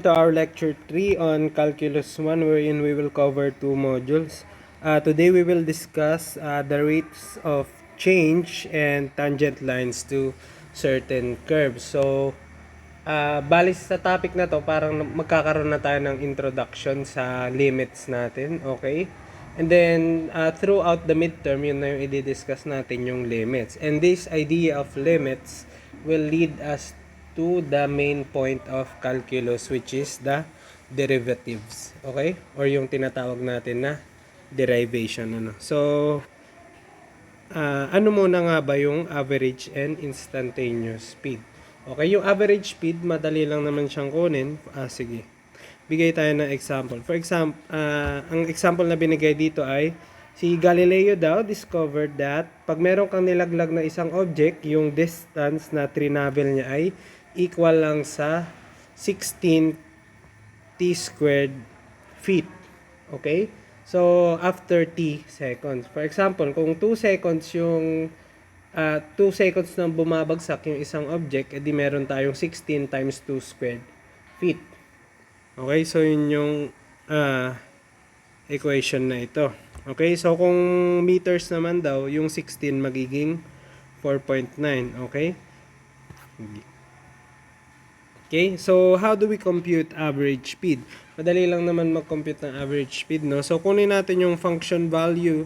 To our lecture 3 on Calculus 1, wherein we will cover 2 modules. Today we will discuss the rates of change and tangent lines to certain curves. So, balis sa topic na to, parang magkakaroon na tayo ng introduction sa limits natin, okay? And then, throughout the midterm, yun na yung i-discuss natin yung limits. And this idea of limits will lead us to the main point of calculus, which is the derivatives, okay? Or yung tinatawag natin na derivation, ano. So, ano muna nga ba yung average and instantaneous speed? Okay, yung average speed, madali lang naman siyang kunin. Sige. Bigay tayo ng example. For example, ang example na binigay dito ay si Galileo daw discovered that pag meron kang nilaglag na isang object, yung distance na trinavel niya ay equal lang sa 16 t squared feet. Okay? So, after t seconds. For example, kung 2 seconds yung 2 seconds nang bumabagsak yung isang object, edi meron tayong 16 times 2 squared feet. Okay? So, yun yung equation na ito. Okay? So, kung meters naman daw, yung 16 magiging 4.9. Okay? Okay, so how do we compute average speed? Madali lang naman mag-compute ng average speed, no? So, kunin natin yung function value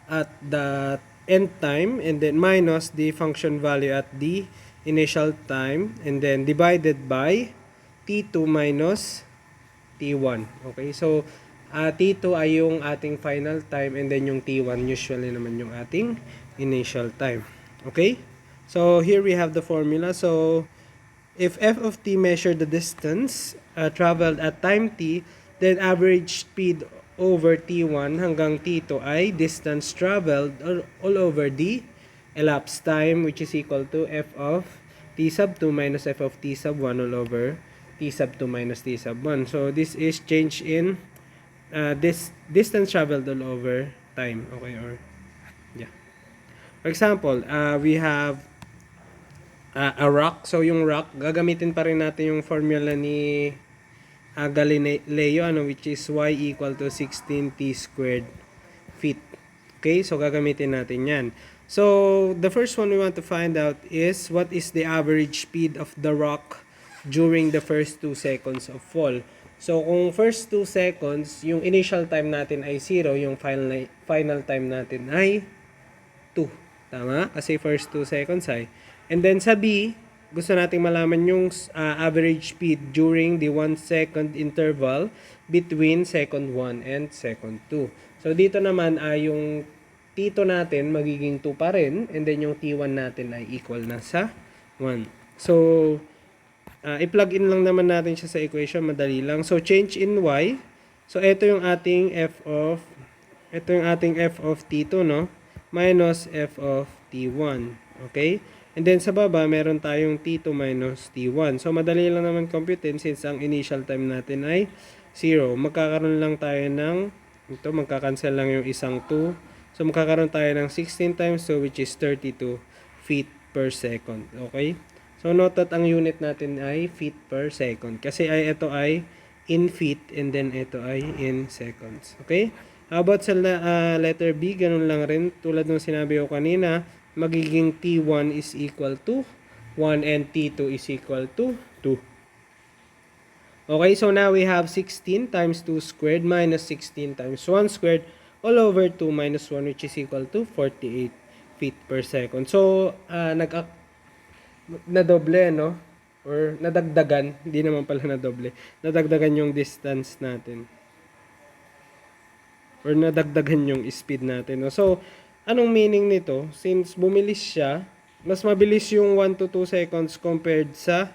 at the end time and then minus the function value at the initial time and then divided by t2 minus t1. Okay, so t2 ay yung ating final time and then yung t1 usually naman yung ating initial time. Okay, so here we have the formula. So, if f of t measured the distance traveled at time t, then average speed over t1 hanggang t2 ay distance traveled all over the elapsed time, which is equal to f of t sub 2 minus f of t sub 1 all over t sub 2 minus t sub 1. So, this is change in this distance traveled all over time. Okay, or yeah. For example, we have a rock. So, yung rock, gagamitin pa rin natin yung formula ni Galileo, which is y equal to 16 t squared feet. Okay, so gagamitin natin yan. So, the first one we want to find out is what is the average speed of the rock during the first 2 seconds of fall. So, kung first 2 seconds, yung initial time natin ay 0, yung final time natin ay 2. Tama? Kasi first 2 seconds ay. And then sa B, gusto nating malaman yung average speed during the 1 second interval between second 1 and second 2. So, dito naman ay yung T2 natin magiging 2 pa rin and then yung T1 natin ay equal na sa 1. So, i-plug in lang naman natin siya sa equation, madali lang. So, change in Y. So, ito yung ating f of T2, no? Minus f of T1. Okay? And then sa baba, meron tayong T2 minus T1. So, madali lang naman computein since ang initial time natin ay 0. Magkakaroon lang tayo ng, magkakancel lang yung isang 2. So, magkakaroon tayo ng 16 times 2, which is 32 feet per second. Okay? So, note that ang unit natin ay feet per second. Kasi ito ay in feet and then ito ay in seconds. Okay? How about sa letter B? Ganun lang rin. Tulad ng sinabi ko kanina, magiging T1 is equal to 1 and T2 is equal to 2. Okay, so now we have 16 times 2 squared minus 16 times 1 squared all over 2 minus 1, which is equal to 48 feet per second. So, nadoble, no? Or nadagdagan, hindi naman pala nadoble. Nadagdagan yung distance natin. Or nadagdagan yung speed natin, no? So, anong meaning nito? Since bumilis siya, mas mabilis yung 1 to 2 seconds compared sa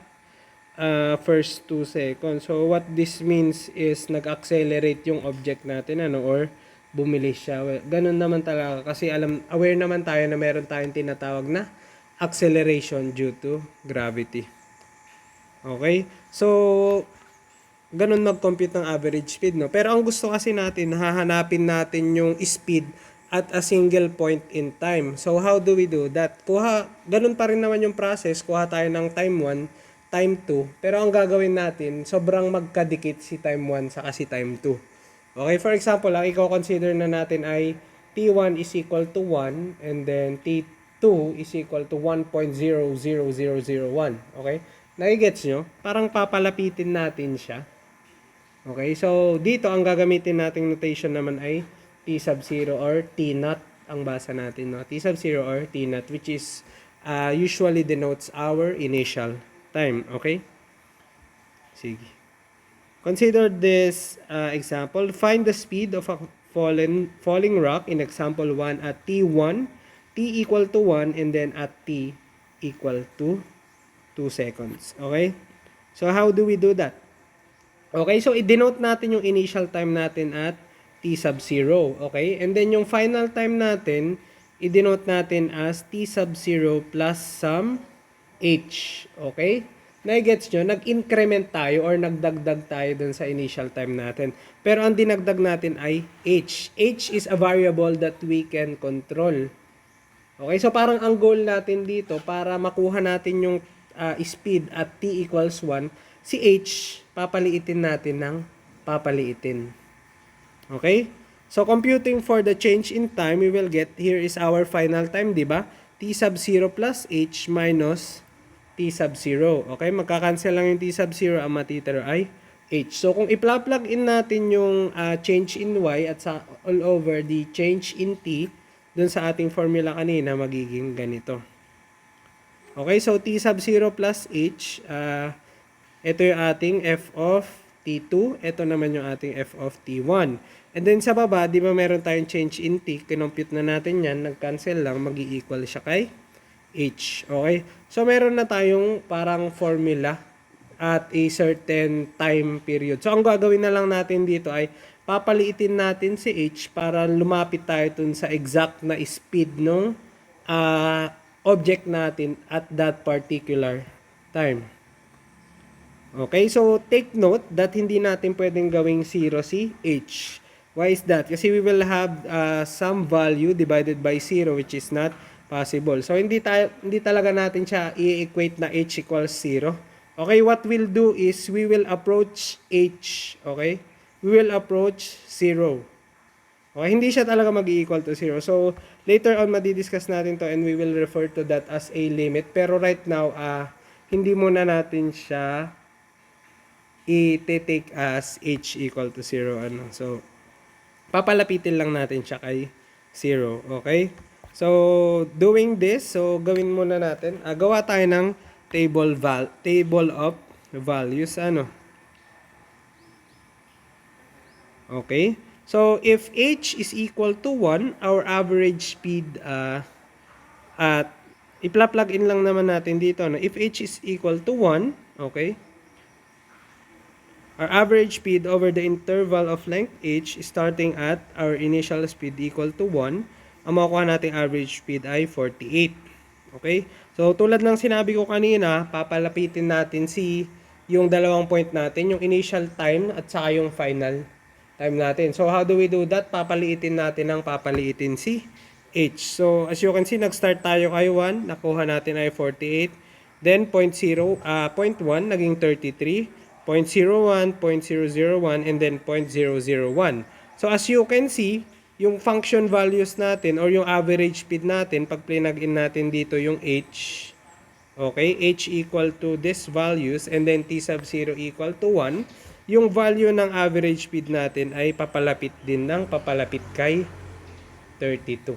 first 2 seconds. So, what this means is nag-accelerate yung object natin, or bumilis siya. Well, ganun naman talaga kasi aware naman tayo na meron tayong tinatawag na acceleration due to gravity. Okay? So, ganun mag-compute ng average speed, no? Pero ang gusto kasi natin, hahanapin natin yung speed at a single point in time. So, how do we do that? Ganun pa rin naman yung process. Kuha tayo ng time 1, time 2. Pero ang gagawin natin, sobrang magkadikit si time 1 saka si time 2. Okay, for example, ang i-consider na natin ay T1 is equal to 1 and then T2 is equal to 1.00001. Okay? Nagigets nyo? Parang papalapitin natin siya. Okay, so dito ang gagamitin nating notation naman ay T sub 0 or T naught ang basa natin. No? T sub 0 or T naught, which is usually denotes our initial time. Okay? Sige. Consider this example. Find the speed of a falling rock in example 1 at T1, T equal to 1, and then at T equal to 2 seconds. Okay? So, how do we do that? Okay, so i-denote natin yung initial time natin at T sub 0. Okay? And then yung final time natin, i-denote natin as T sub 0 plus some H. Okay? Nagets nyo, nag-increment tayo or nagdagdag tayo dun sa initial time natin. Pero ang dinagdag natin ay H. H is a variable that we can control. Okay, so parang ang goal natin dito, para makuha natin yung speed at T equals 1, si H, papaliitin natin ng papaliitin. Okay? So, computing for the change in time, we will get, here is our final time, di ba? T sub 0 plus H minus T sub 0. Okay? Magkakancel lang yung T sub 0, ang matitira ay H. So, kung ipla-plug in natin yung change in Y at sa all over the change in T, dun sa ating formula kanina, magiging ganito. Okay? So, T sub 0 plus H, ito yung ating f of T2. Ito naman yung ating f of T1. And then sa baba, di ba meron tayong change in T? Kinompute na natin yan. Nag-cancel lang. Mag-i-equal siya kay H. Okay? So meron na tayong parang formula at a certain time period. So ang gagawin na lang natin dito ay papaliitin natin si H para lumapit tayo dun sa exact na speed ng object natin at that particular time. Okay, so take note that hindi natin pwedeng gawing 0 si H. Why is that? Kasi we will have some value divided by 0 which is not possible. So hindi talaga natin siya i-equate na H equals 0. Okay, what we'll do is we will approach H. Okay? We will approach 0. Okay, hindi siya talaga mag-i-equal to 0. So later on madidiscuss natin to and we will refer to that as a limit. Pero right now, hindi muna natin siya i-take as H equal to 0. So, papalapitin lang natin siya kay 0. Okay? So, doing this, so gawin muna natin. Gawa tayo ng table of values. Okay? So, if H is equal to 1, our average speed at ipla-plug in lang naman natin dito. If H is equal to 1, okay? Our average speed over the interval of length h starting at our initial speed equal to 1, ang makukuha nating average speed ay 48. Okay? So, tulad ng sinabi ko kanina, papalapitin natin yung dalawang point natin, yung initial time at saka yung final time natin. So, how do we do that? Papaliitin natin ng papaliitin si h. So, as you can see, nag-start tayo kay 1, nakuha natin ay 48. Then, 0.1 naging 33. 0.01, 0.001, and then 0.001. So, as you can see, yung function values natin or yung average speed natin, pag plug in natin dito yung h, okay, h equal to this values, and then t sub 0 equal to 1, yung value ng average speed natin ay papalapit din ng papalapit kay 32.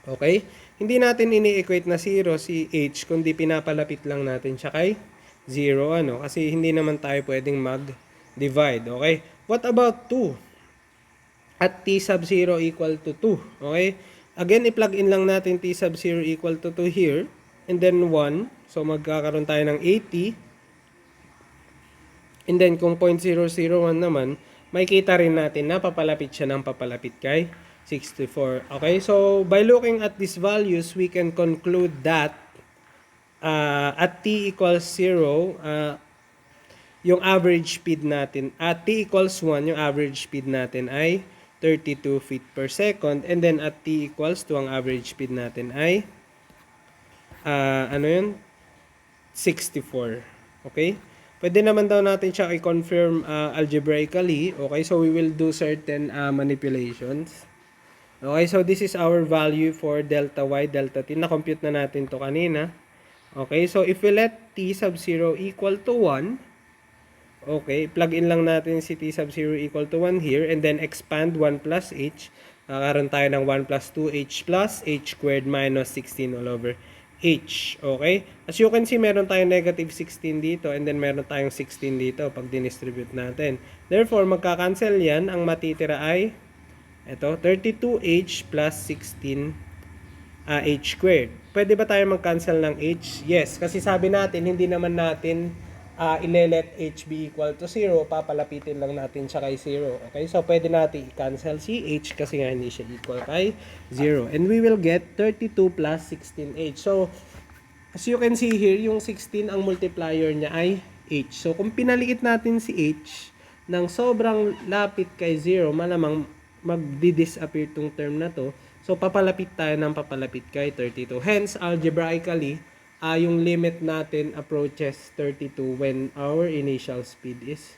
Okay? Hindi natin ini-equate na 0 si h, kundi pinapalapit lang natin siya kay 0, kasi hindi naman tayo pwedeng mag-divide, okay? What about 2? At t sub 0 equal to 2, okay? Again, i-plug in lang natin t sub 0 equal to 2 here, and then 1, so magkakaroon tayo ng 80, and then kung 0.001 naman, makikita rin natin na papalapit siya ng papalapit kay 64, okay? So, by looking at these values, we can conclude that at t equals 0, yung average speed natin, at t equals 1, yung average speed natin ay 32 feet per second. And then at t equals 2, ang average speed natin ay, 64. Okay? Pwede naman daw natin siya i-confirm algebraically. Okay? So, we will do certain manipulations. Okay? So, this is our value for delta y, delta t. Na-compute na natin to kanina. Okay? So, if we let t sub 0 equal to 1, okay, plug in lang natin si t sub 0 equal to 1 here and then expand 1 plus h. Kakaroon tayo ng 1 plus 2h plus h squared minus 16 all over h. Okay? As you can see, meron tayong negative 16 dito and then meron tayong 16 dito pag dinistribute natin. Therefore, magka-cancel yan. Ang matitira ay ito, 32h plus 16 h squared. Pwede ba tayo mag-cancel ng h? Yes, kasi sabi natin, hindi naman natin ile-let h be equal to 0, papalapitin lang natin siya kay 0. Okay, so pwede natin i-cancel si h kasi nga hindi siya equal kay 0. And we will get 32 plus 16h. So, as you can see here, yung 16, ang multiplier niya ay h. So, kung pinaliit natin si h ng sobrang lapit kay 0, malamang magdi-disappear tong term na to. So, papalapit tayo ng papalapit kay 32. Hence, algebraically, yung limit natin approaches 32 when our initial speed is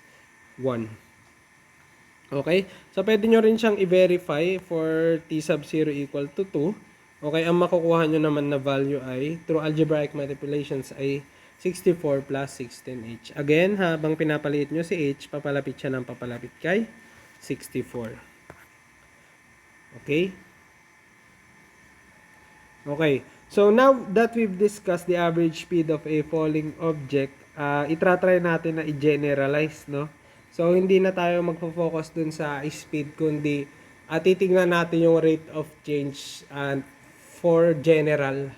1. Okay? So, pwede nyo rin siyang i-verify for t sub 0 equal to 2. Okay? Ang makukuha nyo naman na value ay, through algebraic manipulations, ay 64 plus 16h. Again, habang pinapaliit nyo si h, papalapit siya ng papalapit kay 64. Okay? Okay. So, now that we've discussed the average speed of a falling object, itratry natin na i-generalize, no? So, hindi na tayo magpo-focus dun sa speed, kundi titingnan natin yung rate of change for general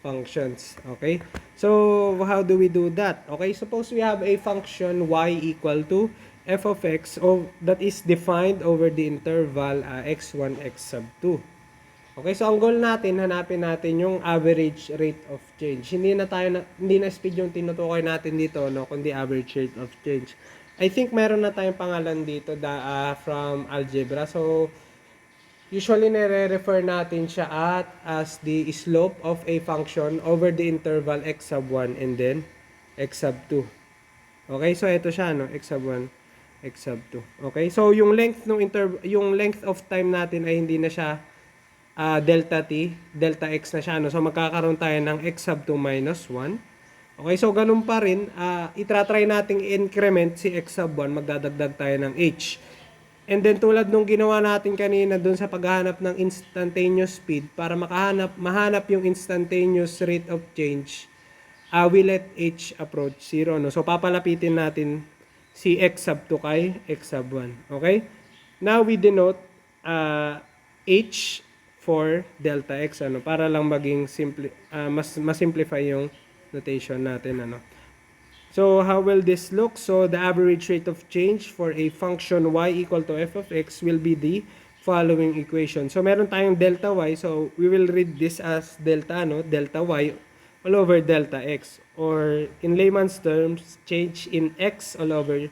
functions. Okay? So, how do we do that? Okay, suppose we have a function y equal to f of x that is defined over the interval x1, x sub 2. Okay, so ang goal natin, hanapin natin yung average rate of change. Hindi na speed yung tinutukoy natin dito, no, kundi average rate of change. I think meron na tayong pangalan dito from algebra. So, usually nire-refer natin siya as the slope of a function over the interval x sub 1 and then x sub 2. Okay, so ito siya, no, x sub 1, x sub 2. Okay, so yung length of time natin ay hindi na siya delta t, delta x na siya, no? So, magkakaroon tayo ng x sub 2 minus 1. Okay, so ganun pa rin, itratry nating increment si x sub 1, magdadagdag tayo ng h. And then, tulad nung ginawa natin kanina dun sa paghahanap ng instantaneous speed, para mahanap yung instantaneous rate of change, we let h approach 0, no? So, papalapitin natin si x sub 2 kay x sub 1. Okay? Now, we denote h for delta x, ano, para lang maging mas simplify yung notation natin, ano. So, how will this look? So, the average rate of change for a function y equal to f of x will be the following equation. So, meron tayong delta y. So, we will read this as delta, no, delta y all over delta x. Or, in layman's terms, change in y all over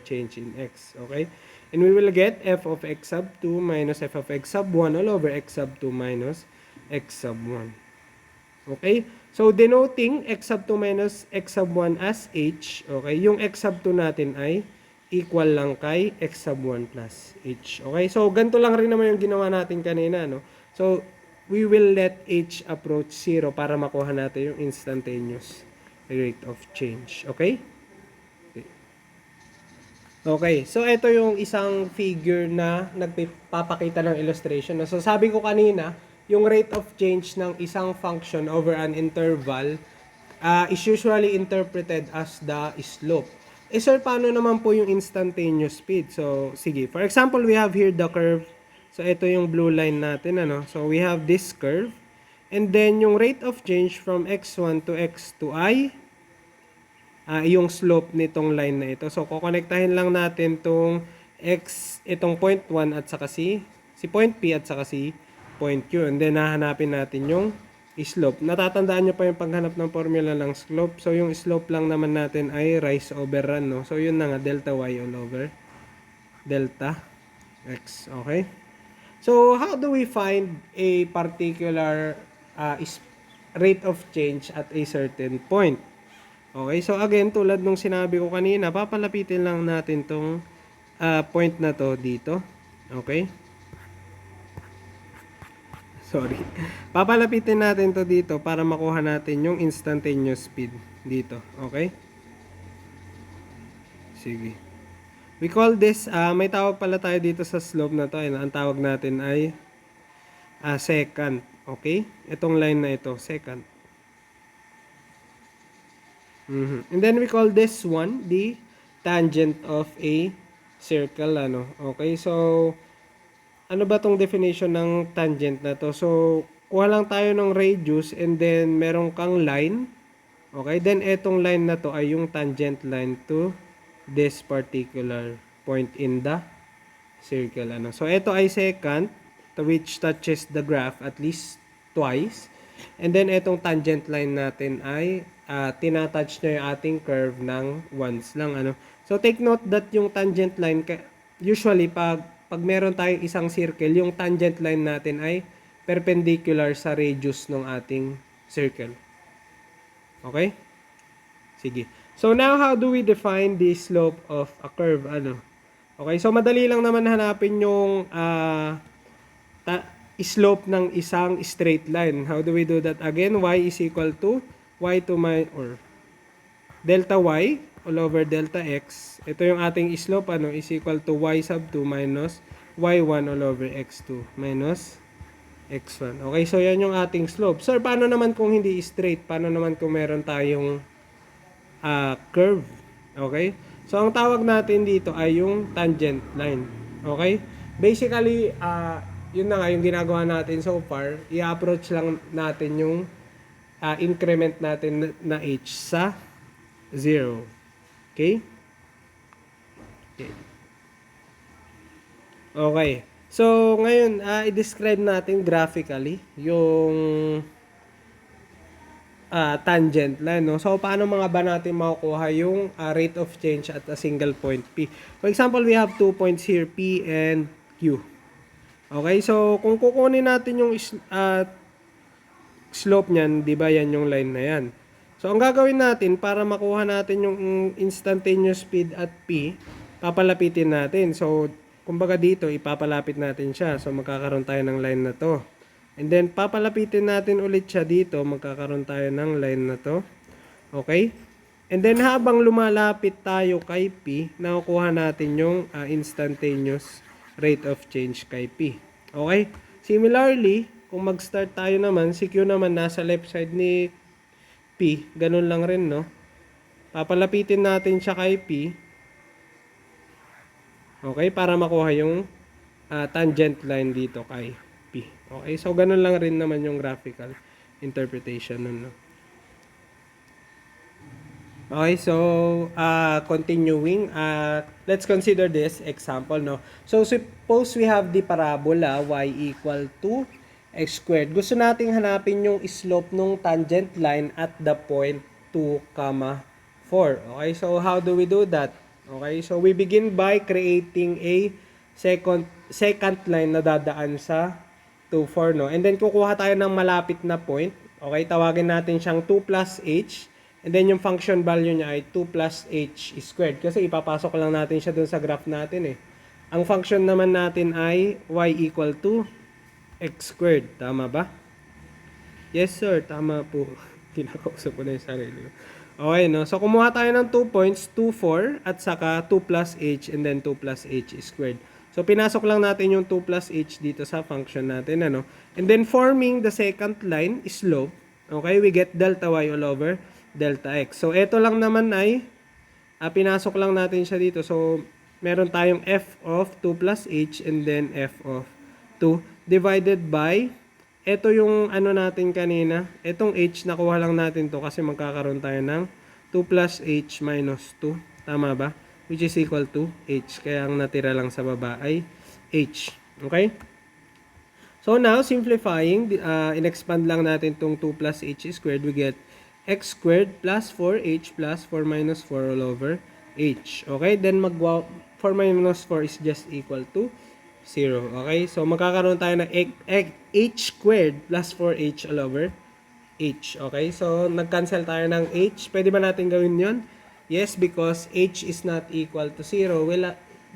change in x. Okay? And we will get f of x sub 2 minus f of x sub 1 all over x sub 2 minus x sub 1. Okay? So, denoting x sub 2 minus x sub 1 as h, okay, yung x sub 2 natin ay equal lang kay x sub 1 plus h. Okay? So, ganito lang rin naman yung ginawa natin kanina, no? So, we will let h approach 0 para makuha natin yung instantaneous rate of change. Okay? Okay, so ito yung isang figure na nagpapakita ng illustration. So sabi ko kanina, yung rate of change ng isang function over an interval is usually interpreted as the slope. Eh sir, paano naman po yung instantaneous speed? So sige, for example, we have here the curve. So ito yung blue line natin, ano? So we have this curve. And then yung rate of change from x1 to x2 ay yung slope nitong line na ito. So, kukonektahin lang natin itong point 1 at saka si point P at saka si point Q. And then, hahanapin natin yung slope. Natatandaan nyo pa yung paghanap ng formula ng slope. So, yung slope lang naman natin ay rise over run, no? So, yun na nga, delta y all over delta x. Okay? So, how do we find a particular rate of change at a certain point. Okay, so again, tulad nung sinabi ko kanina, papalapitin lang natin tong point na to dito. Okay? Sorry. Papalapitin natin to dito para makuha natin yung instantaneous speed dito. Okay? Sige. We call this, may tawag pala tayo dito sa slope na to. Ang tawag natin ay secant. Okay? Itong line na ito, secant. And then we call this one the tangent of a circle. Okay? So, ano ba tong definition ng tangent na to? So, kuha lang tayo ng radius and then meron kang line. Okay? Then, etong line na to ay yung tangent line to this particular point in the circle. So, ito ay secant to which touches the graph at least twice. And then, etong tangent line natin ay tinatouch na yung ating curve ng once lang. So, take note that yung tangent line, usually, pag meron tayong isang circle, yung tangent line natin ay perpendicular sa radius ng ating circle. Okay? Sige. So, now, how do we define the slope of a curve? Okay, so madali lang naman hanapin yung slope ng isang straight line. How do we do that? Again, y is equal to or delta y all over delta x. Ito yung ating slope, is equal to y sub 2 minus y1 all over x2 minus x1. Okay, so yan yung ating slope. Sir, paano naman kung hindi straight? Paano naman kung meron tayong curve? Okay? So, ang tawag natin dito ay yung tangent line. Okay? Basically, yun na nga yung ginagawa natin so far. I-approach lang natin yung increment natin na h sa 0. Okay? Okay. So, ngayon, i-describe natin graphically yung tangent line. No? So, paano mga ba natin makukuha yung rate of change at a single point P? For example, we have 2 points here, P and Q. Okay? So, kung kukunin natin yung slope niyan, di ba yan yung line na yan? So, ang gagawin natin para makuha natin yung instantaneous speed at P, papalapitin natin. So, kumbaga dito, ipapalapit natin siya. So, magkakaroon tayo ng line na to. And then, papalapitin natin ulit siya dito. Magkakaroon tayo ng line na to. Okay? And then, habang lumalapit tayo kay P, nakukuha natin yung instantaneous rate of change kay P. Okay? Similarly, kung mag-start tayo naman, si Q naman nasa left side ni P. Ganun lang rin, no? Papalapitin natin siya kay P. Okay? Para makuha yung tangent line dito kay P. Okay? So, ganun lang rin naman yung graphical interpretation nun, no? Okay, so continuing, let's consider this example, no? So, suppose we have the parabola y equal to x squared. Gusto nating hanapin yung slope ng tangent line at the point 2, 4. Okay, so how do we do that? Okay, so we begin by creating a secant line na dadaan sa 2, 4, no? And then, kukuha tayo ng malapit na point. Okay, tawagin natin siyang 2 plus h. And then, yung function value niya ay 2 plus h squared. Kasi ipapasok lang natin siya dun sa graph natin, eh. Ang function naman natin ay y equal to x squared. Tama ba? Yes, sir. Tama po. Kinakausap ko na yung sarili. Okay, no? So, kumuha tayo ng 2 points, 2, 4, at saka 2 plus h, and then 2 plus h squared. So, pinasok lang natin yung 2 plus h dito sa function natin, ano? And then, forming the second line, slope, okay, we get delta y all over delta x. So, ito lang naman ay, pinasok lang natin siya dito. So, meron tayong f of 2 plus h, and then f of 2, divided by, ito yung ano natin kanina, itong h, nakuha lang natin to kasi magkakaroon tayo ng 2 plus h minus 2. Tama ba? Which is equal to h. Kaya ang natira lang sa baba ay h. Okay? So now, simplifying, in-expand lang natin itong 2 plus h squared. We get x squared plus 4h plus 4 minus 4 all over h. Okay? Then, 4 minus 4 is just equal to 0. Okay? So, magkakaroon tayo ng h squared plus 4h all over h. Okay? So, nag-cancel tayo ng h. Pwede ba natin gawin yon? Yes, because h is not equal to 0.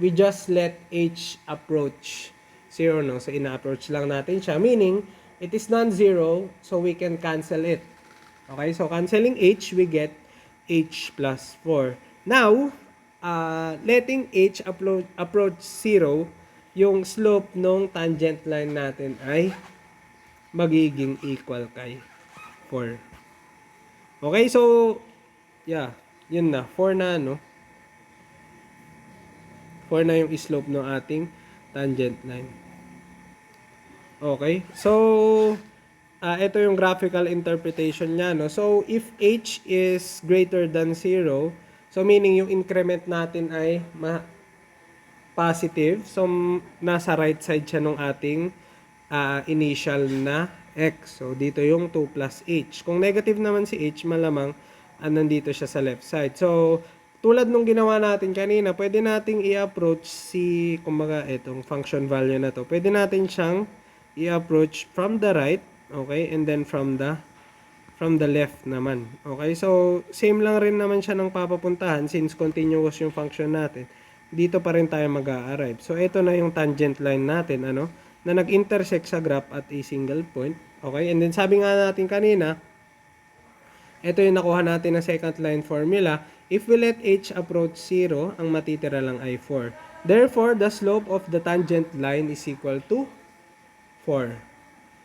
We just let h approach 0, no? So, ina-approach lang natin siya. Meaning, it is non-zero, so we can cancel it. Okay? So, canceling h, we get h plus 4. Now, letting h approach 0, yung slope ng tangent line natin ay magiging equal kay 4. Okay, so, yeah, yun na. 4 na, no? 4 na yung slope ng ating tangent line. Okay, so, ito yung graphical interpretation niya, no? So, if h is greater than 0, so meaning yung increment natin ay positive. So, nasa right side siya nung ating initial na x. So, dito yung 2 plus h. Kung negative naman si h, malamang nandito siya sa left side. So, tulad nung ginawa natin kanina, pwede nating i-approach kumbaga, itong function value na to. Pwede natin siyang i-approach from the right, okay, and then from the left naman. Okay, so same lang rin naman siya ng papapuntahan since continuous yung function natin. Dito pa rin tayo mag-a-arrive. So ito na yung tangent line natin, ano, na nag-intersect sa graph at a single point. Okay, and then sabi nga natin kanina, ito yung nakuha natin na second line formula. If we let h approach 0, ang matitira lang ay 4. Therefore, the slope of the tangent line is equal to 4.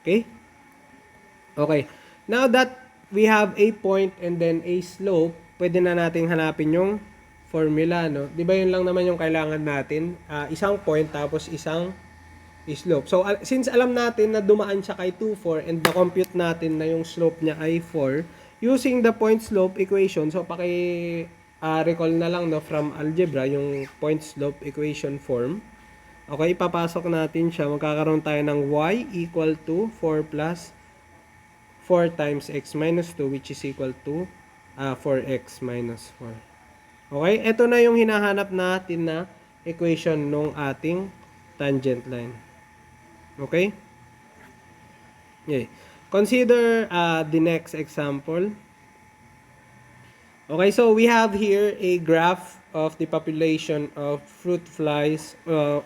Okay? Okay. Now that we have a point and then a slope, pwede na nating hanapin yung formula, no? Di ba yun lang naman yung kailangan natin? Isang point tapos isang slope. So, since alam natin na dumaan siya kay 2, 4 and na-compute natin na yung slope niya ay 4, using the point slope equation, so recall na lang, no, from algebra, yung point slope equation form. Okay, ipapasok natin siya. Magkakaroon tayo ng y equal to 4 plus 4 times x minus 2, which is equal to 4x minus 4. Okay, ito na yung hinahanap natin na equation ng ating tangent line. Okay? Okay. Consider the next example. Okay, so we have here a graph of the population of fruit flies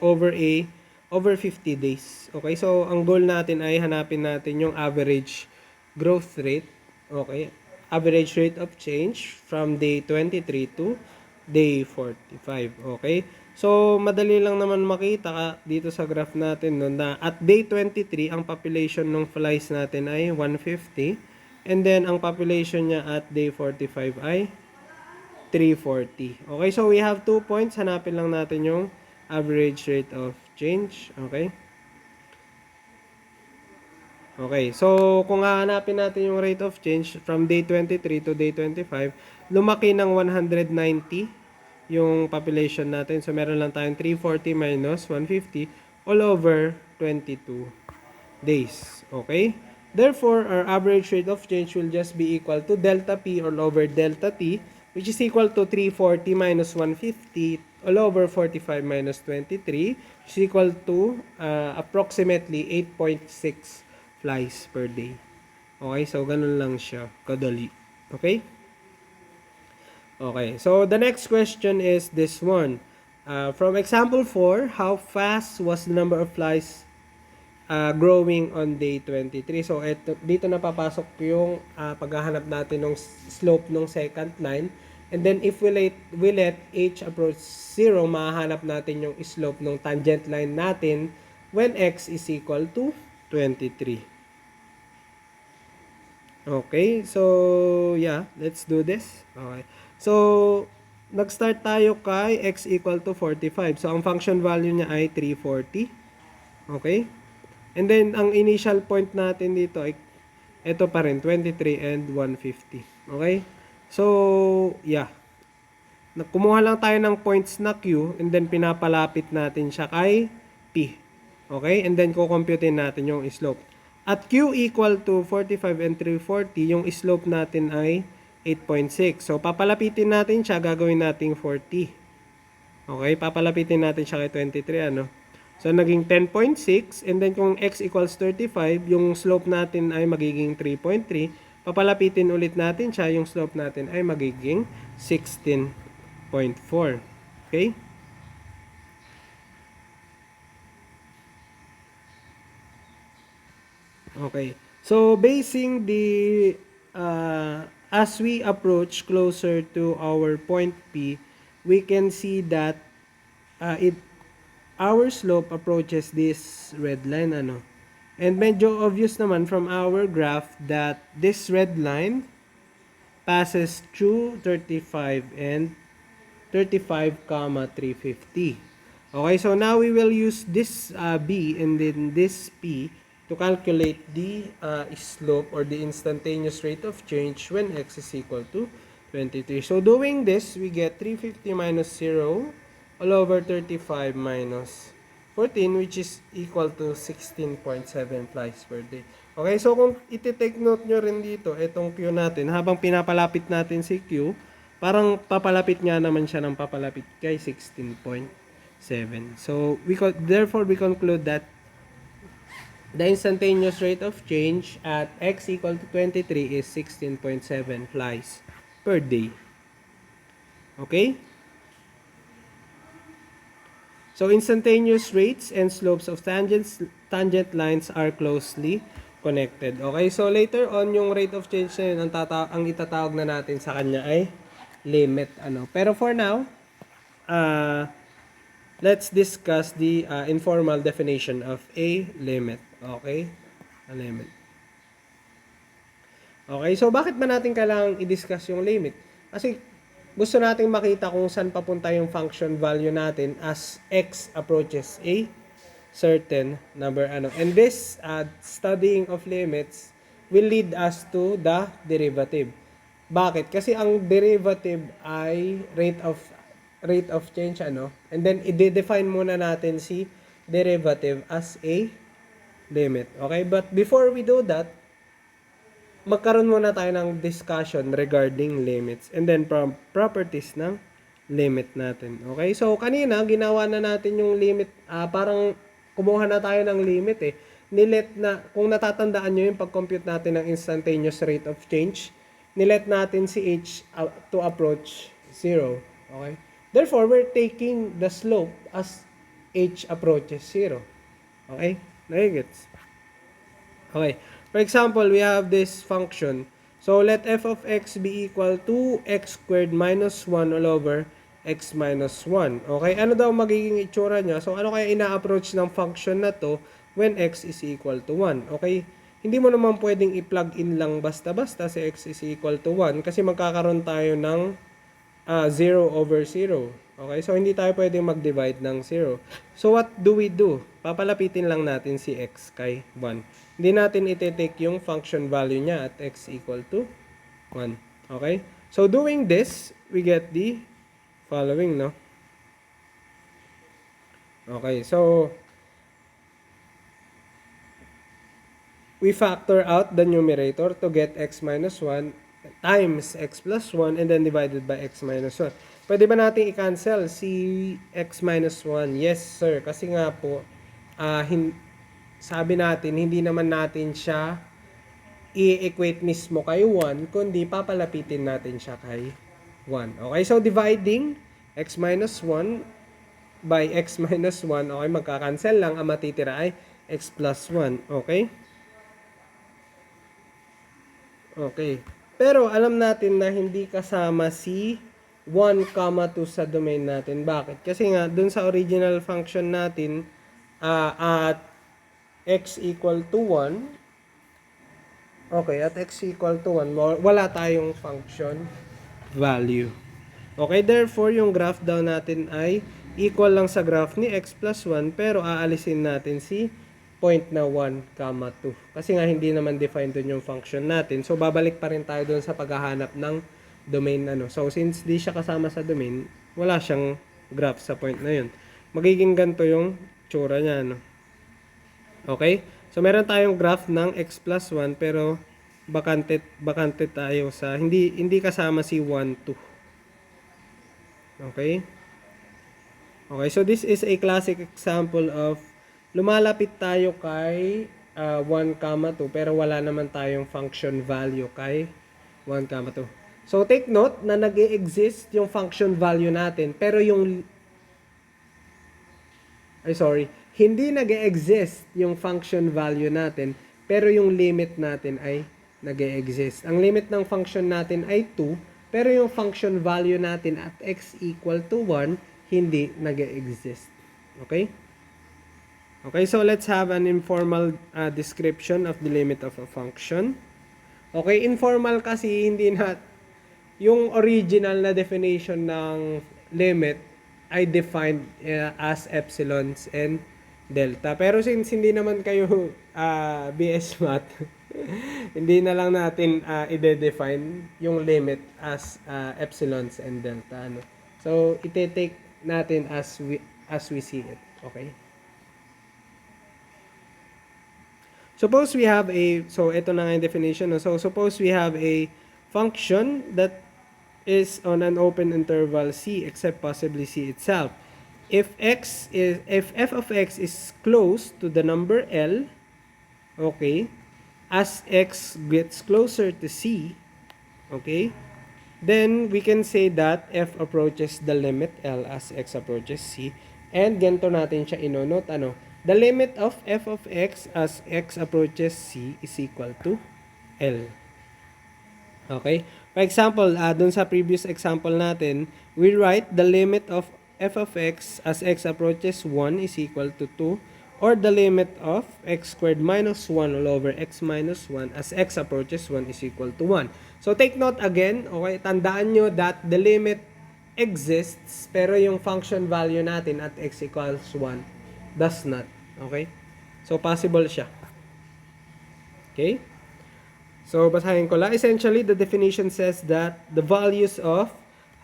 over 50 days. Okay, so ang goal natin ay hanapin natin yung average growth rate. Okay, average rate of change from day 23 to day 45. Okay, so madali lang naman makita dito sa graph natin, no, na at day 23 ang population ng flies natin ay 150. And then, ang population niya at day 45 ay 340. Okay, so we have 2 points. Hanapin lang natin yung average rate of change. Okay. Okay, so kung hahanapin natin yung rate of change from day 23 to day 25, lumaki ng 190 yung population natin. So, meron lang tayong 340 minus 150 all over 22 days. Okay? Therefore, our average rate of change will just be equal to delta P all over delta T, which is equal to 340 minus 150 all over 45 minus 23, which is equal to approximately 8.6 flies per day. Okay, so ganun lang siya kadali. Okay? Okay, so the next question is this one. From example 4, how fast was the number of flies growing on day 23. So, dito na papasok yung paghahanap natin ng slope ng second line. And then, if we let h approach 0, mahahanap natin yung slope ng tangent line natin when x is equal to 23. Okay, so, yeah, let's do this. Okay. So, nag-start tayo kay x equal to 45. So, ang function value niya ay 340. Okay? And then, ang initial point natin dito ay ito pa rin, 23 and 150. Okay? So, yeah. Kumuha lang tayo ng points na Q and then pinapalapit natin siya kay P. Okay? And then, kukomputin natin yung slope. At Q equal to 45 and 340, yung slope natin ay 8.6. So, papalapitin natin siya, gagawin natin 40. Okay? Papalapitin natin siya kay 23, ano? So, naging 10.6. And then, kung x equals 35, yung slope natin ay magiging 3.3. papalapitin ulit natin siya, yung slope natin ay magiging 16.4. Okay? Okay. So, basing the, as we approach closer to our point P, we can see that our slope approaches this red line, ano. And medyo obvious naman from our graph that this red line passes through 35 and 35, 350. Okay, so now we will use this B and then this P to calculate the slope or the instantaneous rate of change when x is equal to 23. So doing this, we get 350 minus 0 all over 35 minus 14, which is equal to 16.7 flies per day. Okay, so kung iti-take note nyo rin dito, itong Q natin, habang pinapalapit natin si Q, parang papalapit nga naman siya ng papalapit kay 16.7. So, therefore, we conclude that the instantaneous rate of change at x equal to 23 is 16.7 flies per day. Okay? So, instantaneous rates and slopes of tangent lines are closely connected. Okay? So, later on, yung rate of change na yun, ang itatawag na natin sa kanya ay limit. Pero for now, let's discuss the informal definition of a limit. Okay? A limit. Okay, so bakit ba natin kailangang i-discuss yung limit? Kasi gusto nating makita kung saan papunta yung function value natin as x approaches a certain number. And this studying of limits will lead us to the derivative. Bakit? Kasi ang derivative ay rate of change, and then i-define muna natin si derivative as a limit. Okay, but before we do that, magkaroon muna tayo ng discussion regarding limits and then properties ng limit natin. Okay, so kanina ginawa na natin yung limit, parang kumuha na tayo ng limit nilet na, kung natatandaan nyo yung pag-compute natin ng instantaneous rate of change, nilet natin si h to approach 0. Okay, therefore we're taking the slope as h approaches 0. Okay, nagigets? Okay, for example, we have this function. So, let f of x be equal to x squared minus 1 all over x minus 1. Okay, ano daw magiging itsura niya? So, ano kaya ina-approach ng function na to when x is equal to 1? Okay, hindi mo naman pwedeng i-plug in lang basta-basta si x is equal to 1 kasi magkakaroon tayo ng 0 over 0. Okay, so hindi tayo pwedeng mag-divide ng 0. So, what do we do? Papalapitin lang natin si x kay 1. Hindi natin iti-take yung function value niya at x equal to 1. Okay? So, doing this, we get the following, no? Okay, so, we factor out the numerator to get x minus 1 times x plus 1 and then divided by x minus 1. Pwede ba natin i-cancel si x minus 1? Yes, sir. Kasi nga po, sabi natin, hindi naman natin siya i-equate mismo kay 1, kundi papalapitin natin siya kay 1. Okay, so dividing x minus 1 by x minus 1, okay, magka-cancel lang. Ang matitira ay x plus 1. Okay? Okay. Pero alam natin na hindi kasama si 1, 2 sa domain natin. Bakit? Kasi nga, dun sa original function natin, at x equal to 1, okay, at x equal to 1, wala tayong function value. Okay, therefore, yung graph daw natin ay equal lang sa graph ni x plus 1, pero aalisin natin si point na 1, 2. Kasi nga, hindi naman defined dun yung function natin. So, babalik pa rin tayo dun sa paghahanap ng domain. So, since di siya kasama sa domain, wala siyang graph sa point na yun. Magiging ganito yung tsura niya. Okay? So, meron tayong graph ng x plus 1, pero bakante tayo sa, hindi kasama si 1, 2. Okay? Okay, so this is a classic example of lumalapit tayo kay 1, 2, pero wala naman tayong function value kay 1, 2. So, take note na nag-e-exist yung function value natin, pero hindi nag-e-exist yung function value natin, pero yung limit natin ay nag-e-exist. Ang limit ng function natin ay 2, pero yung function value natin at x equal to 1, hindi nag-e-exist. Okay? Okay, so let's have an informal description of the limit of a function. Okay, informal kasi hindi na yung original na definition ng limit ay defined as epsilons and delta. Pero since hindi naman kayo BS Math, hindi na lang natin i-define yung limit as epsilons and delta. Ano? So, ite-take natin as we see it. Okay? Suppose we have so ito na nga yung definition. No? So, suppose we have a function that is on an open interval C except possibly C itself. If f of x is close to the number L, okay, as x gets closer to C, okay, then we can say that f approaches the limit L as x approaches C. And ganito natin siya inonote, ano? The limit of f of x as x approaches C is equal to L. Okay? For example, dun sa previous example natin, we write the limit of f of x as x approaches 1 is equal to 2, or the limit of x squared minus 1 all over x minus 1 as x approaches 1 is equal to 1. So take note again, okay, tandaan nyo that the limit exists, pero yung function value natin at x equals 1 does not. Okay? So possible siya. Okay? So, basahin ko lang. Essentially, the definition says that the values of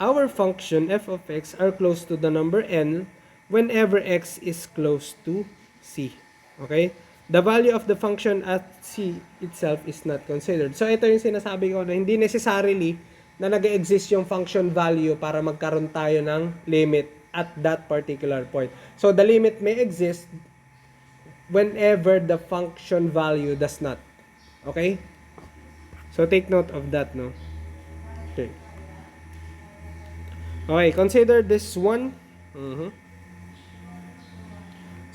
our function f of x are close to the number n whenever x is close to c. Okay? The value of the function at c itself is not considered. So, ito yung sinasabi ko na hindi necessarily na nag-exist yung function value para magkaroon tayo ng limit at that particular point. So, the limit may exist whenever the function value does not. Okay? So, take note of that, no? Okay. Okay, consider this one.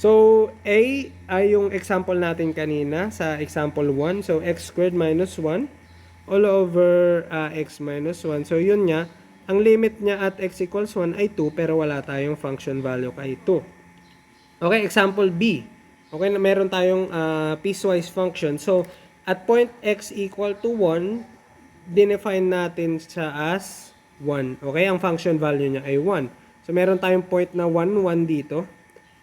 So, A ay yung example natin kanina sa example 1. So, x squared minus 1 all over x minus 1. So, yun nga. Ang limit niya at x equals 1 ay 2, pero wala tayong function value kay 2. Okay, example B. Okay, meron tayong piecewise function. So, at point x equal to 1, define natin siya as 1. Okay, ang function value niya ay 1. So, meron tayong point na 1, 1 dito.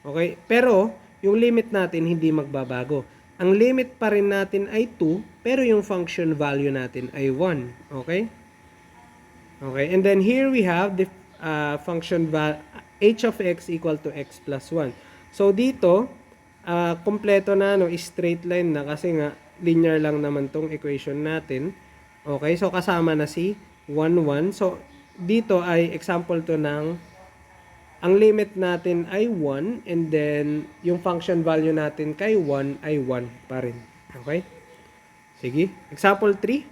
Okay, pero yung limit natin hindi magbabago. Ang limit pa rin natin ay 2, pero yung function value natin ay 1. Okay? Okay, and then here we have the function h of x equal to x plus 1. So, dito, kompleto na, no, straight line na kasi nga linear lang naman tong equation natin. Okay, so kasama na si 1, 1. So, dito ay example to ng ang limit natin ay 1 and then yung function value natin kay 1 ay 1 pa rin. Okay? Sige. Example 3.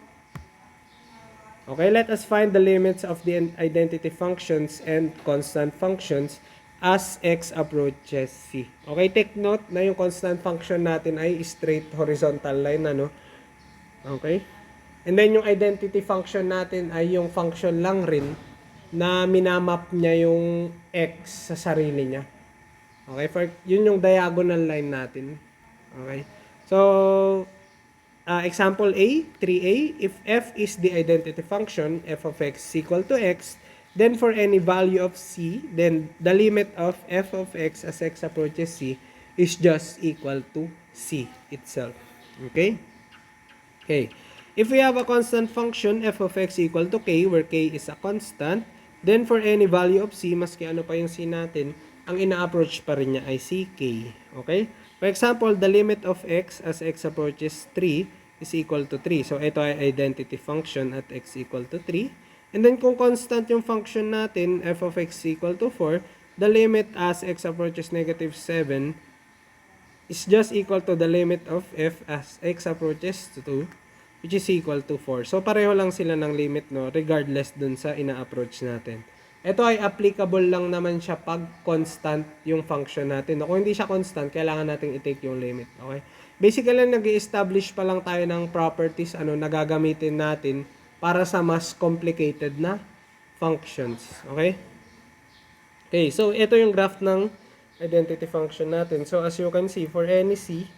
Okay, let us find the limits of the identity functions and constant functions as x approaches c. Okay, take note na yung constant function natin ay straight horizontal line, ano? Okay? And then yung identity function natin ay yung function lang rin na minamap niya yung x sa sarili niya. Okay, yun yung diagonal line natin. Okay? So, example A, 3a, if f is the identity function, f of x is equal to x, then for any value of c, then the limit of f of x as x approaches c is just equal to c itself. Okay? Okay. If we have a constant function, f of x equal to k, where k is a constant, then for any value of c, maski ano pa yung c natin, ang ina-approach pa rin niya ay si k. Okay? For example, the limit of x as x approaches 3 is equal to 3. So, ito ay identity function at x equal to 3. And then, kung constant yung function natin, f of x equal to 4, the limit as x approaches negative 7 is just equal to the limit of f as x approaches to 2, which is equal to 4. So, pareho lang sila ng limit, no? Regardless dun sa ina-approach natin. Ito ay applicable lang naman siya pag constant yung function natin. No? Kung hindi siya constant, kailangan natin i-take yung limit. Okay? Basically, nag-i-establish pa lang tayo ng properties na gagamitin natin para sa mas complicated na functions. Okay? Okay, so ito yung graph ng identity function natin. So, as you can see, for any c,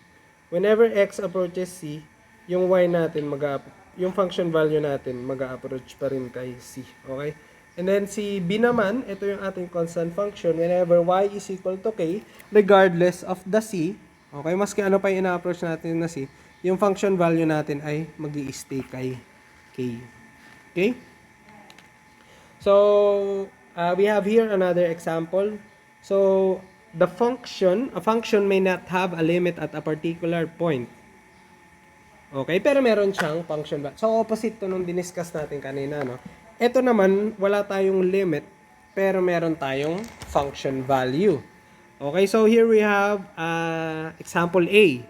whenever x approaches c, yung y natin, yung function value natin, mag-approach pa rin kay c. Okay? And then, si b naman, ito yung ating constant function. Whenever y is equal to k, regardless of the c, okay, maski ano pa yung ina-approach natin na c, yung function value natin ay mag-i-stay kay k. Okay? So, we have here another example. So, a function may not have a limit at a particular point. Okay, pero meron siyang function value. So, opposite to nung diniscuss natin kanina, no? Ito naman, wala tayong limit, pero meron tayong function value. Okay, so here we have example A.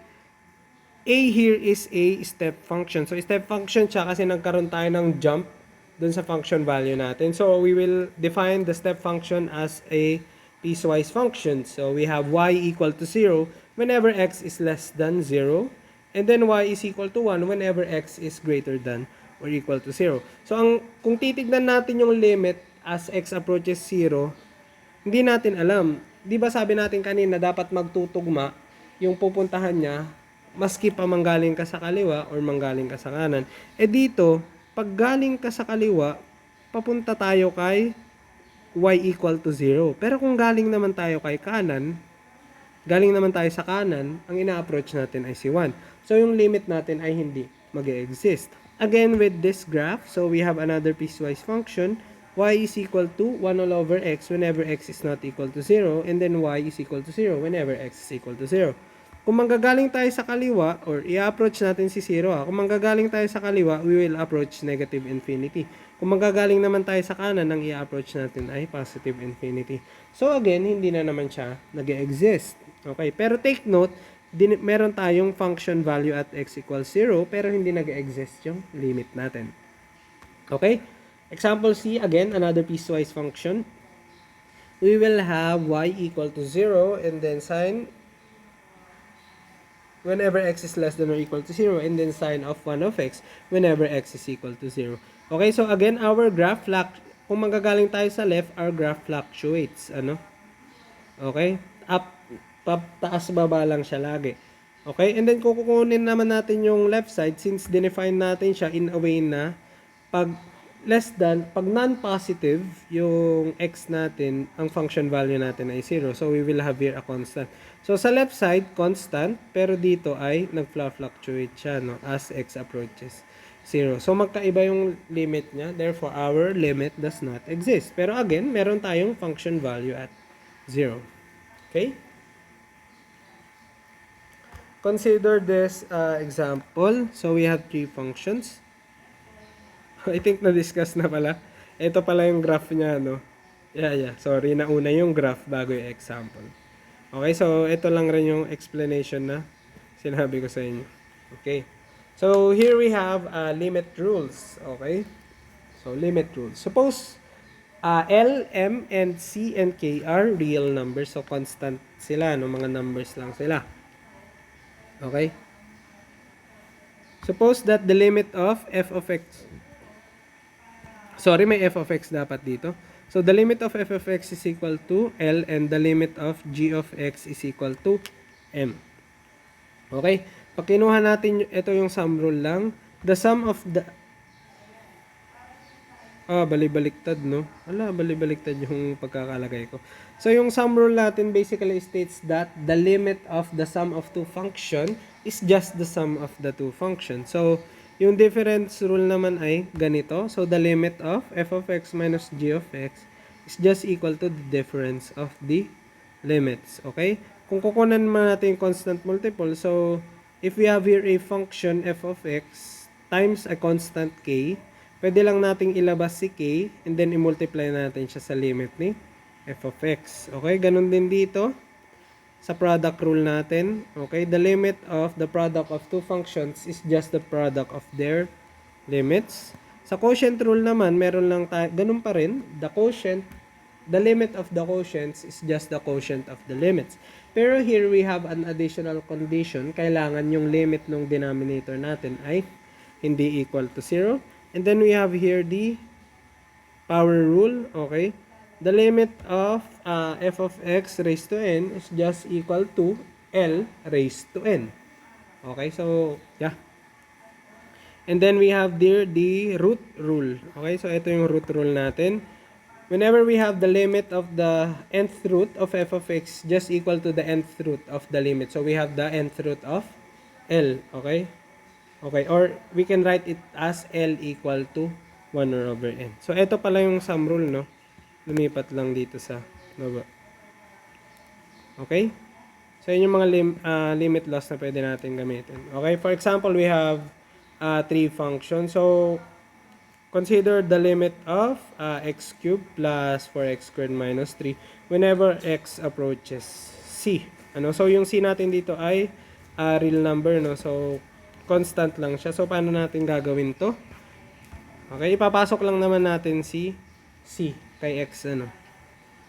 A here is a step function. So, step function siya kasi nagkaroon tayo ng jump dun sa function value natin. So, we will define the step function as a piecewise function. So, we have y equal to 0 whenever x is less than 0. And then y is equal to 1 whenever x is greater than or equal to 0. So, kung titignan natin yung limit as x approaches 0, hindi natin alam. Di ba sabi natin kanina dapat magtutugma yung pupuntahan niya maski pa manggaling ka sa kaliwa or manggaling ka sa kanan. Eh dito, pag galing ka sa kaliwa, papunta tayo kay y equal to 0. Pero kung galing naman tayo kay kanan, galing naman tayo sa kanan, ang ina-approach natin ay si 1. So, yung limit natin ay hindi mag-e-exist. Again, with this graph, so we have another piecewise function. Y is equal to 1 all over x whenever x is not equal to 0, and then y is equal to 0 whenever x is equal to 0. Kung manggagaling tayo sa kaliwa, or i-approach natin si 0, kung manggagaling tayo sa kaliwa, we will approach negative infinity. Kung manggagaling naman tayo sa kanan, ang i-approach natin ay positive infinity. So again, hindi na naman siya nag-exist. Okay, pero take note, meron tayong function value at x equals 0, pero hindi nag-exist yung limit natin. Okay? Example C, again, another piecewise function. We will have y equal to 0 and then sign whenever x is less than or equal to 0 and then sign of 1 of x whenever x is equal to 0. Okay, so again, our graph, kung manggagaling tayo sa left, our graph fluctuates. Okay? Up, taas, baba lang siya lagi. Okay? And then, kung kukunin naman natin yung left side, since dinefine natin siya in a way na pag pag non-positive, yung x natin, ang function value natin ay 0. So, we will have here a constant. So, sa left side, constant, pero dito ay nag-fluctuate siya, no, as x approaches 0. So, magkaiba yung limit niya. Therefore, our limit does not exist. Pero again, meron tayong function value at 0. Okay? Consider this example. So, we have 3 functions. I think na-discuss na pala. Ito pala yung graph niya, no? Yeah. Sorry, nauna yung graph bago yung example. Okay, so ito lang rin yung explanation na sinabi ko sa inyo. Okay. So, here we have limit rules. Okay? So, limit rules. Suppose L, M, and C, and K are real numbers. So, constant sila, no? Mga numbers lang sila. Okay? Suppose that the limit of f of x... Sorry, may f of x dapat dito. So, the limit of f of x is equal to L and the limit of g of x is equal to M. Okay? Pag kinuha natin, ito yung sum rule lang. The sum of the... bali-baliktad, no? Bali-baliktad yung pagkakalagay ko. So, yung sum rule natin basically states that the limit of the sum of two function is just the sum of the two functions. So, yung difference rule naman ay ganito. So, the limit of f of x minus g of x is just equal to the difference of the limits. Okay? Kung kukunan naman natin yung constant multiple, so, if we have here a function f of x times a constant k, pwede lang nating ilabas si k and then i-multiply natin siya sa limit ni f of x. Okay? Ganun din dito. sa product rule natin. Okay, the limit of the product of two functions is just the product of their limits. Sa quotient rule naman, meron lang tayo, ganun pa rin, the limit of the quotients is just the quotient of the limits. Pero here we have an additional condition, kailangan yung limit ng denominator natin ay hindi equal to 0. And then we have here the power rule, okay? The limit of f of x raised to n is just equal to L raised to n. Okay, so, yeah. And then we have there the root rule. Okay, so ito yung root rule natin. Whenever we have the limit of the nth root of f of x just equal to the nth root of the limit. So we have the nth root of L. Okay? Okay, or we can write it as L equal to 1 over n. So ito pala yung sum rule, no? Lumipat lang dito sa baba. Okay? So yun yung mga limit laws na pwede natin gamitin. Okay, for example, we have 3 functions. So consider the limit of x cubed plus 4x squared minus 3 whenever x approaches c. So yung c natin dito ay real number, no? So constant lang siya. So paano natin gagawin to? Okay, ipapasok lang naman natin si c kay x,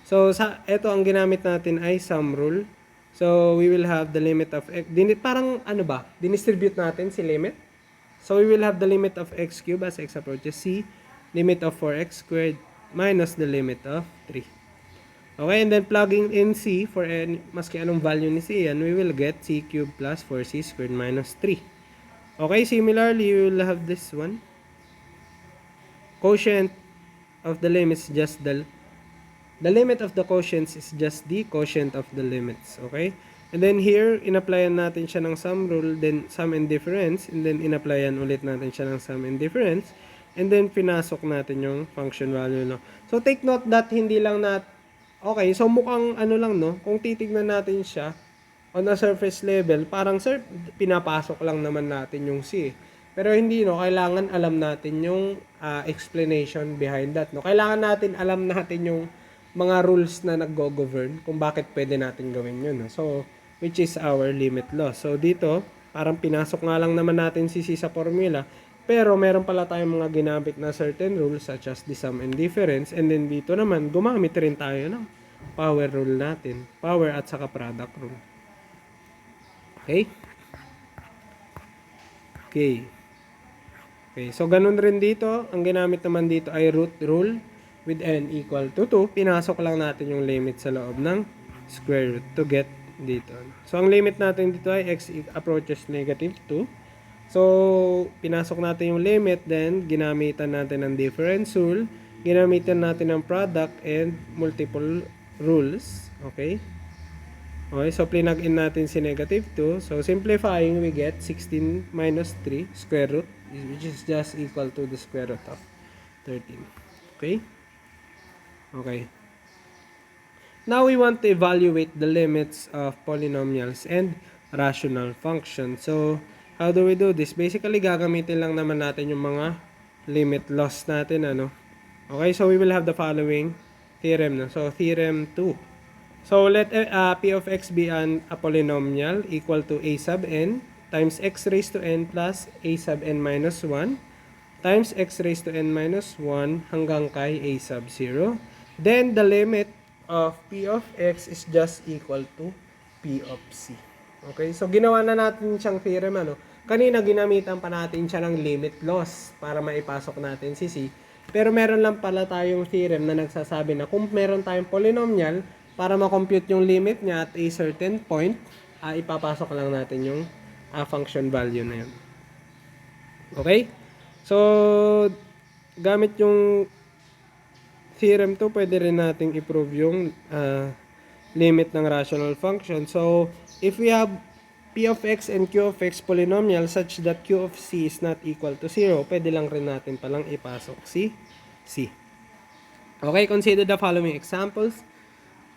So ito ang ginamit natin ay sum rule. So we will have the limit of x. Parang dinistribute natin si limit. So we will have the limit of x cubed as x approaches c, limit of 4x squared minus the limit of 3. Okay, and then plugging in c for maski anong value ni c yan, we will get c cubed plus 4c squared minus 3. Okay, similarly, you will have this one. Quotient of the limits just the limit of the quotients is just the quotient of the limits. Okay? And then here, in-applyan natin siya ng sum rule, then sum and difference, and then in-applyan ulit natin siya ng sum and difference, and then pinasok natin yung function value, no? So take note that hindi lang okay, so mukhang lang, no? Kung titignan natin siya on a surface level, parang pinapasok lang naman natin yung c. Pero hindi, no? Kailangan alam natin yung explanation behind that, no? Kailangan natin alam natin yung mga rules na nag-govern kung bakit pwede natin gawin yun, no? So which is our limit law. So dito, parang pinasok nga lang naman natin si C sa formula, pero meron pala tayong mga ginamit na certain rules such as the sum and difference, and then dito naman, gumamit rin tayo ng power rule natin, power at saka product rule. Okay? Okay, so ganun rin dito, ang ginamit naman dito ay root rule with n equal to 2. Pinasok lang natin yung limit sa loob ng square root to get dito. So, ang limit natin dito ay x approaches negative 2. So, pinasok natin yung limit, then ginamitan natin ng difference rule, ginamitan natin ng product and multiple rules. Okay? Okay, so plinag in natin si negative 2. So, simplifying, we get 16 minus 3 square root, which is just equal to the square root of 13. Okay? Okay. Now we want to evaluate the limits of polynomials and rational functions. So, how do we do this? Basically, gagamitin lang naman natin yung mga limit laws natin, Okay, so we will have the following theorem, no? So, Theorem 2. So, let p of x be a polynomial equal to a sub n times x raised to n plus a sub n minus 1 times x raised to n minus 1 hanggang kay a sub 0. Then, the limit of p of x is just equal to p of c. Okay? So, ginawa na natin siyang theorem, Kanina, ginamitan pa natin siya ng limit laws para maipasok natin si c. Pero meron lang pala tayong theorem na nagsasabi na kung meron tayong polynomial, para ma-compute yung limit niya at a certain point, ipapasok lang natin yung function value na yun. Okay? So, gamit yung Theorem 2, pwede rin nating i-prove yung limit ng rational function. So, if we have p of x and q of x polynomial such that q of c is not equal to 0, pwede lang rin natin palang ipasok si c. Okay, consider the following examples.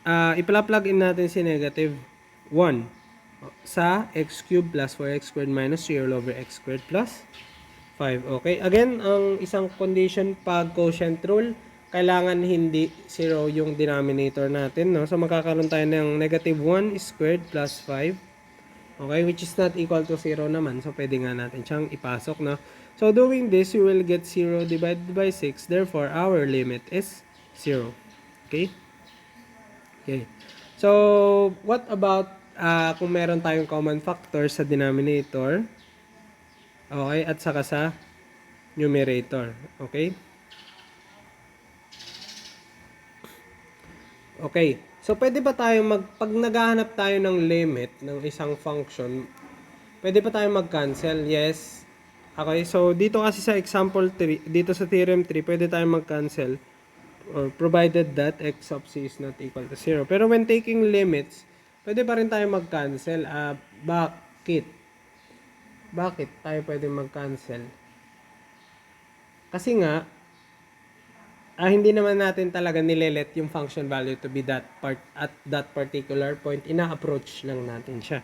Ipla-plug in natin si negative 1 sa x cubed plus 4x squared minus 0 over x squared plus 5. Okay, again, ang isang condition pag quotient rule, kailangan hindi 0 yung denominator natin, no? So, magkakaroon tayo ng negative 1 squared plus 5. Okay, which is not equal to 0 naman. So, pwede nga natin siyang ipasok, no? So, doing this, you will get 0 divided by 6. Therefore, our limit is 0. Okay? Okay. So, what about kung meron tayong common factor sa denominator? Okay, at saka sa numerator. Okay? Okay. So, pwede ba tayo pag naghahanap tayo ng limit ng isang function, pwede ba tayo mag-cancel? Yes. Okay. So, dito kasi sa example 3, dito sa theorem 3, pwede tayo mag-cancel or provided that x of c is not equal to 0. Pero when taking limits, pwede pa rin tayo mag-cancel. Bakit? Bakit tayo pwede mag-cancel? Kasi nga, hindi naman natin talaga nilelet yung function value to be that part at that particular point. Ina-approach lang natin siya.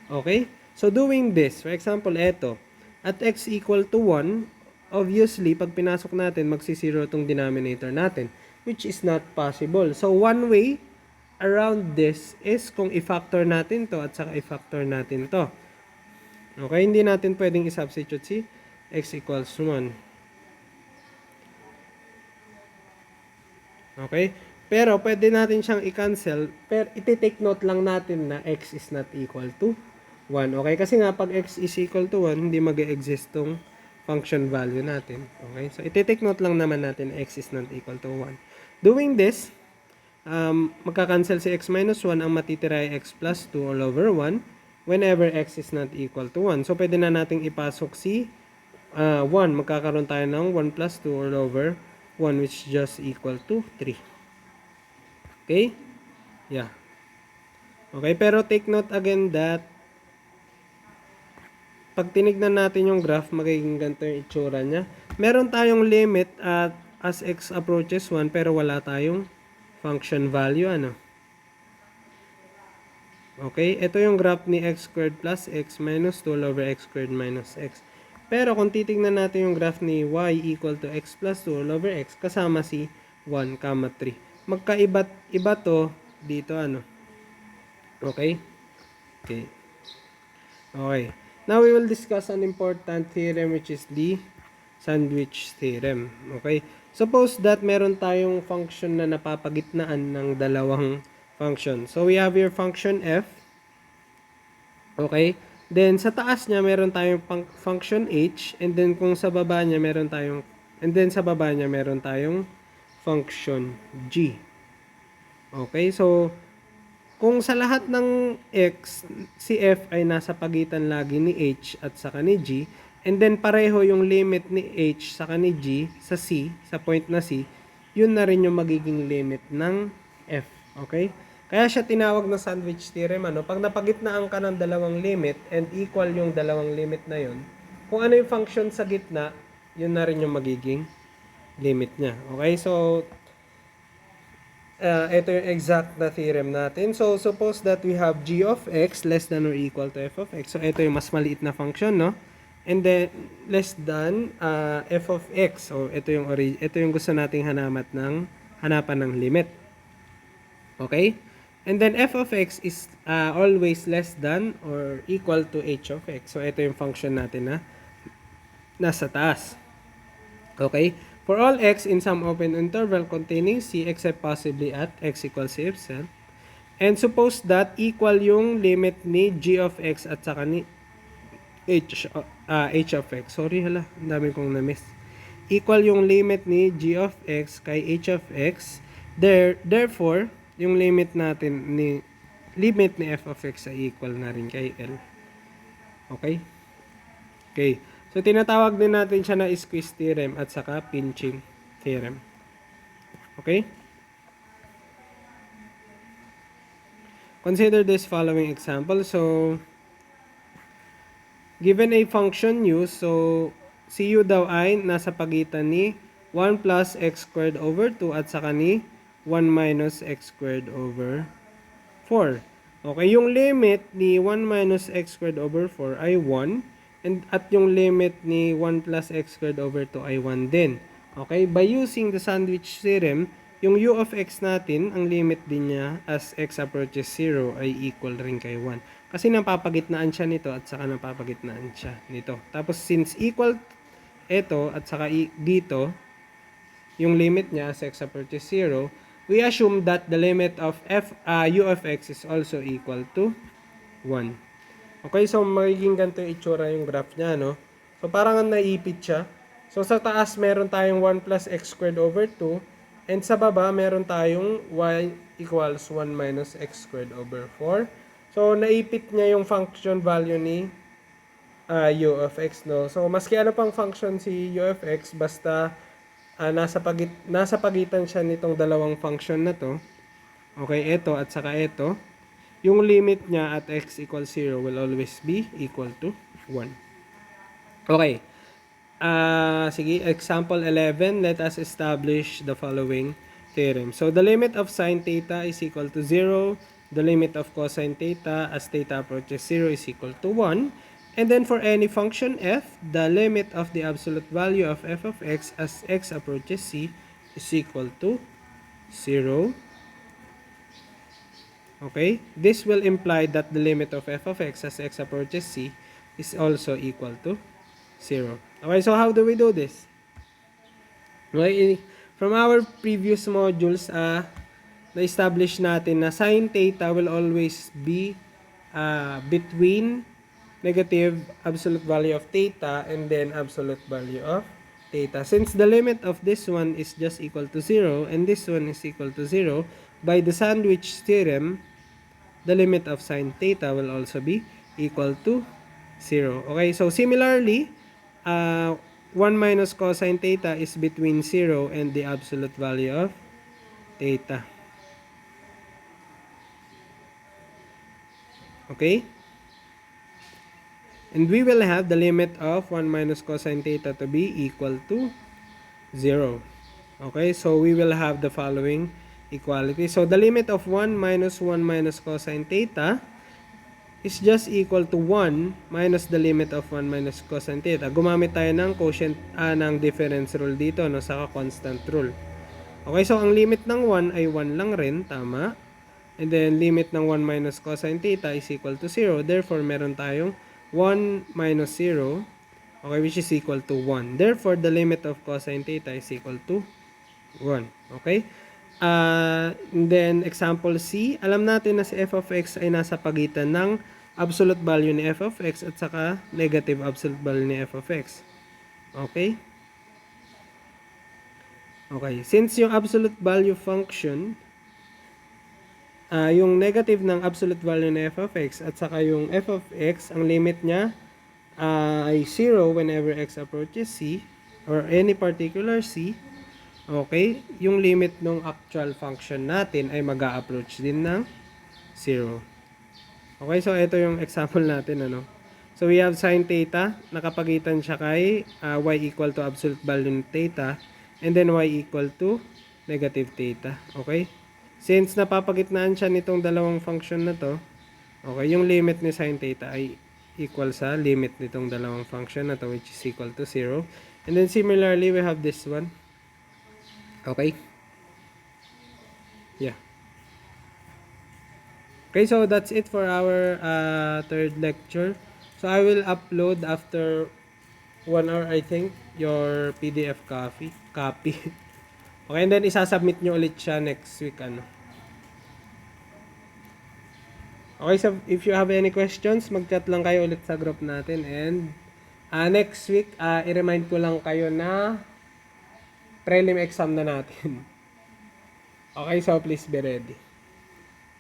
Okay? So, doing this, for example, eto, at x equal to 1, obviously, pag pinasok natin, magsi-0 tong denominator natin, which is not possible. So, one way around this is kung i-factor natin to at saka i-factor natin to. Okay? Hindi natin pwedeng i-substitute si x equals 1. Okay? Pero, pwede natin siyang i-cancel. Pero, iti-take note lang natin na x is not equal to 1. Okay? Kasi nga, pag x is equal to 1, hindi mag-exist tong function value natin. Okay? So, iti-take note lang naman natin na x is not equal to 1. Doing this, magka-cancel si x minus 1, ang matitira ay x plus 2 all over 1 whenever x is not equal to 1. So, pwede na nating ipasok si 1. Magkakaroon tayo ng 1 plus 2 all over 1 which is just equal to 3. Okay? Yeah. Okay, pero take note again that pag tinignan natin yung graph, magiging ganito yung itsura niya. Meron tayong limit at as x approaches 1 pero wala tayong function value, ano? Okay, ito yung graph ni x squared plus x minus 2 all over x squared minus x. Pero kung titignan natin yung graph ni y equal to x plus 2 all over x kasama si 1, 3. Magkaiba to dito, ano? Okay? Okay. Okay. Now we will discuss an important theorem which is the sandwich theorem. Okay? Suppose that meron tayong function na napapagitnaan ng dalawang function. So we have your function f. Okay? Then sa taas niya meron tayong function h, and then kung sa baba niya meron tayong function g. Okay? So kung sa lahat ng x, si f ay nasa pagitan lagi ni h at saka ni g, and then pareho yung limit ni h saka ni g sa c, sa point na c, yun na rin yung magiging limit ng f. Okay? Kaya siya tinawag na sandwich theorem. Ano? Pag napagitnaan ka ng dalawang limit and equal yung dalawang limit na yun, kung ano yung function sa gitna, yun na rin yung magiging limit niya. Okay? So, ito yung exact na theorem natin. So, suppose that we have g of x less than or equal to f of x. So, ito yung mas maliit na function, no? And then, less than f of x. So, ito yung gusto nating hanapan ng limit. Okay? And then, f of x is always less than or equal to h of x. So, ito yung function natin na nasa taas. Okay? For all x in some open interval containing c except possibly at x equals c itself. And suppose that equal yung limit ni g of x at saka ni h of x. Sorry, hala. Ang dami kong na-miss. Equal yung limit ni g of x kay h of x. Therefore, yung limit ni f of x ay equal na rin kay L. Okay? Okay. So, tinatawag din natin siya na squeeze theorem at saka pinching theorem. Okay? Consider this following example. So, given a function u, so, si u daw ay nasa pagitan ni 1 plus x squared over 2 at saka ni 1 minus x squared over 4. Okay, yung limit ni 1 minus x squared over 4 ay 1. At yung limit ni 1 plus x squared over 2 ay 1 din. Okay, by using the sandwich theorem, yung u of x natin, ang limit din niya as x approaches 0 ay equal rin kay 1. Kasi napapagitnaan siya nito at saka napapagitnaan siya nito. Tapos since equal ito at saka dito, yung limit niya as x approaches 0, we assume that the limit of u of x is also equal to 1. Okay, so magiging ganito yung itsura yung graph niya, no? So parang naipit siya. So sa taas meron tayong 1 plus x squared over 2, and sa baba meron tayong y equals 1 minus x squared over 4. So naipit niya yung function value ni u of x, no? So maski ano pang function si u of x, basta nasa pagitan siya nitong dalawang function na to. Okay, ito at saka ito. Yung limit niya at x equals 0 will always be equal to 1. Okay. Sige, example 11, let us establish the following theorem. So, the limit of sine theta is equal to 0. The limit of cosine theta as theta approaches 0 is equal to 1. And then for any function f, the limit of the absolute value of f of x as x approaches c is equal to 0. Okay? This will imply that the limit of f of x as x approaches c is also equal to 0. Okay, so how do we do this? Okay, from our previous modules, na-establish natin na sine theta will always be between negative absolute value of theta and then absolute value of theta. Since the limit of this one is just equal to 0 and this one is equal to 0, by the sandwich theorem, the limit of sine theta will also be equal to 0. Okay, so similarly, 1 minus cosine theta is between 0 and the absolute value of theta. Okay? And we will have the limit of 1 minus cosine theta to be equal to 0. Okay, so we will have the following equality. So the limit of 1 minus cosine theta is just equal to 1 minus the limit of 1 minus cosine theta. Gumamit tayo ng quotient, ng difference rule dito, no, saka constant rule. Okay, so ang limit ng 1 ay 1 lang rin, tama. And then limit ng 1 minus cosine theta is equal to 0. Therefore, meron tayong 1 minus 0, okay, which is equal to 1. Therefore, the limit of cosine theta is equal to 1. Okay? And then, example C, alam natin na si f of x ay nasa pagitan ng absolute value ni f of x at saka negative absolute value ni f of x. Okay? Okay. Since yung absolute value function, yung negative ng absolute value ni f of x at saka yung f of x, ang limit niya ay 0 whenever x approaches c or any particular c. Okay, yung limit ng actual function natin ay mag-a-approach din ng 0. Okay, so ito yung example natin, ano. So we have sine theta, nakapagitan siya kay y equal to absolute value ng theta, and then y equal to negative theta. Okay? Since napapagitnaan siya nitong dalawang function na to, okay, yung limit ni sine theta ay equal sa limit nitong dalawang function na to, which is equal to 0. And then similarly, we have this one. Okay? Yeah. Okay, so that's it for our third lecture. So I will upload after 1 hour, I think, your PDF copy. Okay, and then isasubmit nyo ulit siya next week, ano. Okay, so if you have any questions, mag-chat lang kayo ulit sa group natin. And next week, i-remind ko lang kayo na prelim exam na natin. Okay, so please be ready.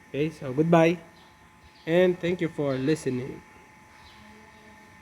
Okay, so goodbye. And thank you for listening.